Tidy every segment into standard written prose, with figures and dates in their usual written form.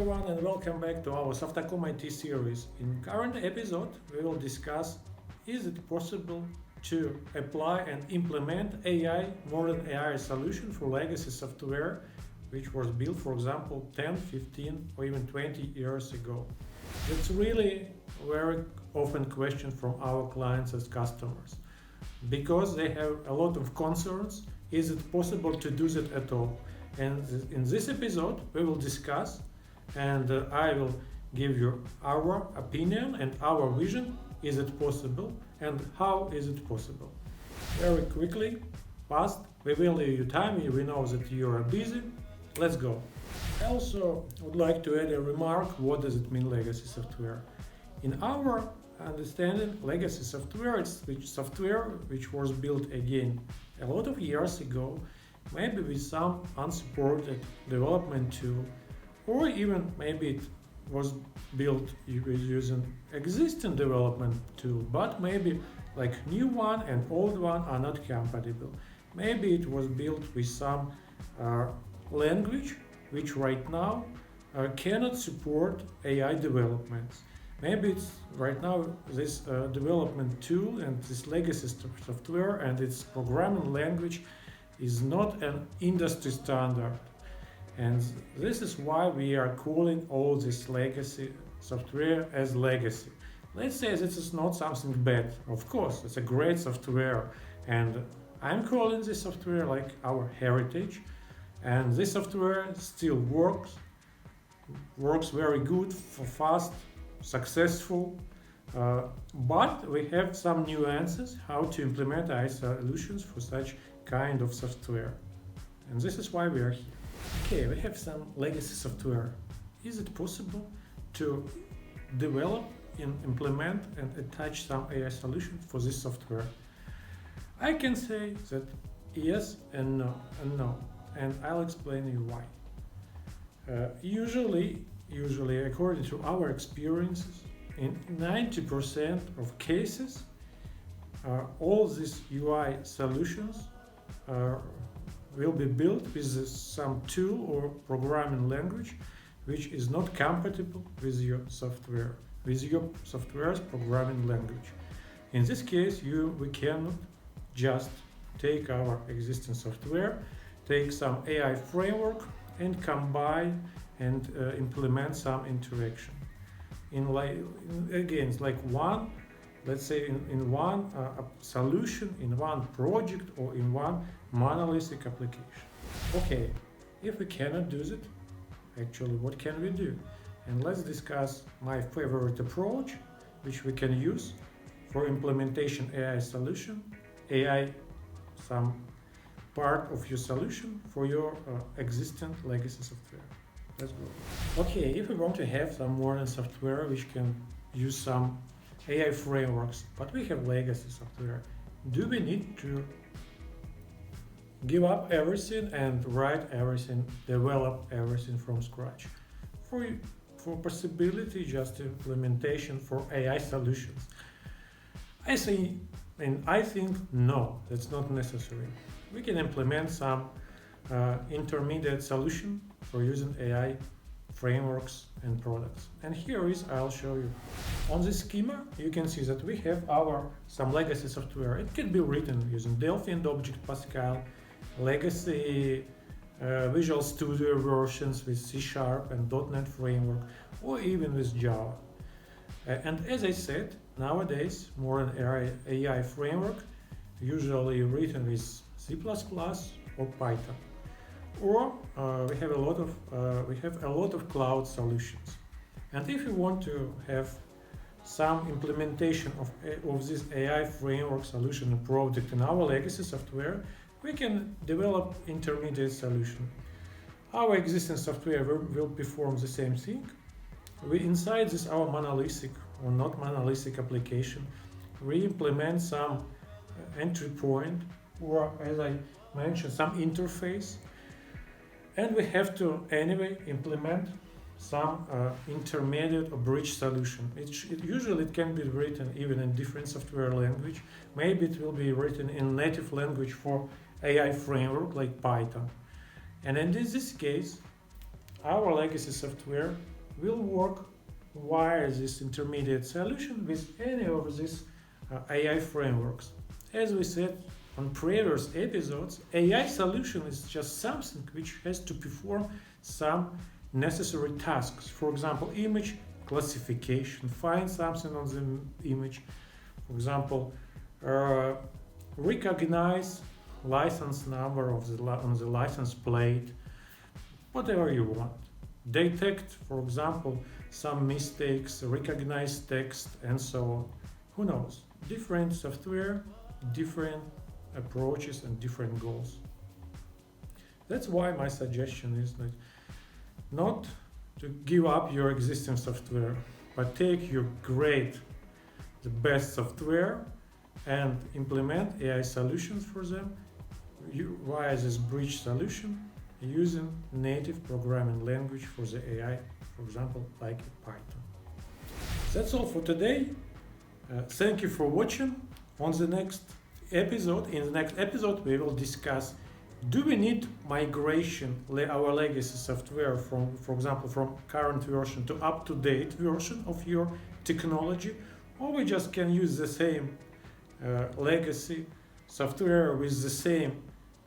everyone and welcome back to our Softacom IT series. In current episode we will discuss is it possible to apply and implement modern AI solution for legacy software which was built, for example, 10, 15 or even 20 years ago. It's really very often question from our clients as customers because they have a lot of concerns. Is it possible to do that at all? And in this episode we will discuss and I will give you our opinion and our vision. Is it possible and how is it possible? Very quickly, fast, we will leave you time. We know that you are busy. Let's go. I also would like to add a remark. What does it mean legacy software? In our understanding, legacy software is software which was built again a lot of years ago, maybe with some unsupported development tool, or even maybe it was built using existing development tool, but maybe like new one and old one are not compatible. Maybe it was built with some language which right now cannot support AI developments. Maybe it's right now this development tool and this legacy software and its programming language is not an industry standard. And this is why we are calling all this legacy software as legacy. Let's say this is not something bad. Of course, it's a great software. And I'm calling this software like our heritage. And this software still works very good, fast, successful. But we have some nuances how to implement AI solutions for such kind of software. And this is why we are here. Okay, we have some legacy software. Is it possible to develop, implement and attach some AI solution for this software? I can say that yes and no, and I'll explain you why. Usually, according to our experiences, in 90% of cases, all these UI solutions will be built with some tool or programming language which is not compatible with your software's programming language. In this case, we cannot just take our existing software, take some AI framework and combine and implement some interaction. It's like one, let's say in one solution, in one project or in one monolithic application. Okay, if we cannot do that, actually what can we do? And let's discuss my favorite approach which we can use for implementation AI solution, some part of your solution for your existing legacy software. Let's go. Okay, if we want to have some modern software which can use some AI frameworks, but we have legacy software, do we need to give up everything and write everything, develop everything from scratch? For possibility just implementation for AI solutions, I think no, that's not necessary. We can implement some intermediate solution for using AI frameworks and products. And I'll show you. On this schema, you can see that we have some legacy software. It can be written using Delphi and Object Pascal, legacy Visual Studio versions with C# and .NET framework, or even with Java. And as I said, nowadays modern AI framework usually written with C++ or Python. Or we have a lot of cloud solutions. And if you want to have some implementation of this AI framework solution and project in our legacy software, we can develop intermediate solution. Our existing software will perform the same thing. Inside this our monolithic or not monolithic application, we implement some entry point or, as I mentioned, some interface. And we have to anyway implement some intermediate or bridge solution. Usually it can be written even in different software language. Maybe it will be written in native language for AI framework like Python. And in this case, our legacy software will work via this intermediate solution with any of these AI frameworks. As we said on previous episodes, AI solution is just something which has to perform some necessary tasks. For example, image classification, find something on the image. For example, recognize license number on the license plate, whatever you want. Detect, for example, some mistakes, recognize text, and so on. Who knows? Different software, different approaches, and different goals. That's why my suggestion is that not to give up your existing software, but take your the best software and implement AI solutions for them via this bridge solution using native programming language for the AI, for example, like Python. That's all for today. Thank you for watching. In the next episode, we will discuss: do we need migration our legacy software from, for example, from current version to up-to-date version of your technology, or we just can use the same legacy software with the same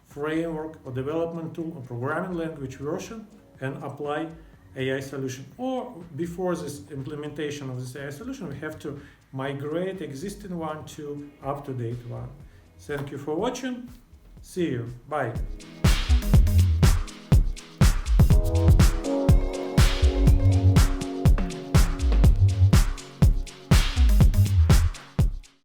framework or development tool or programming language version and apply AI solution? Or before this implementation of this AI solution, we have to migrate existing one to up-to-date one. Thank you for watching. See you. Bye.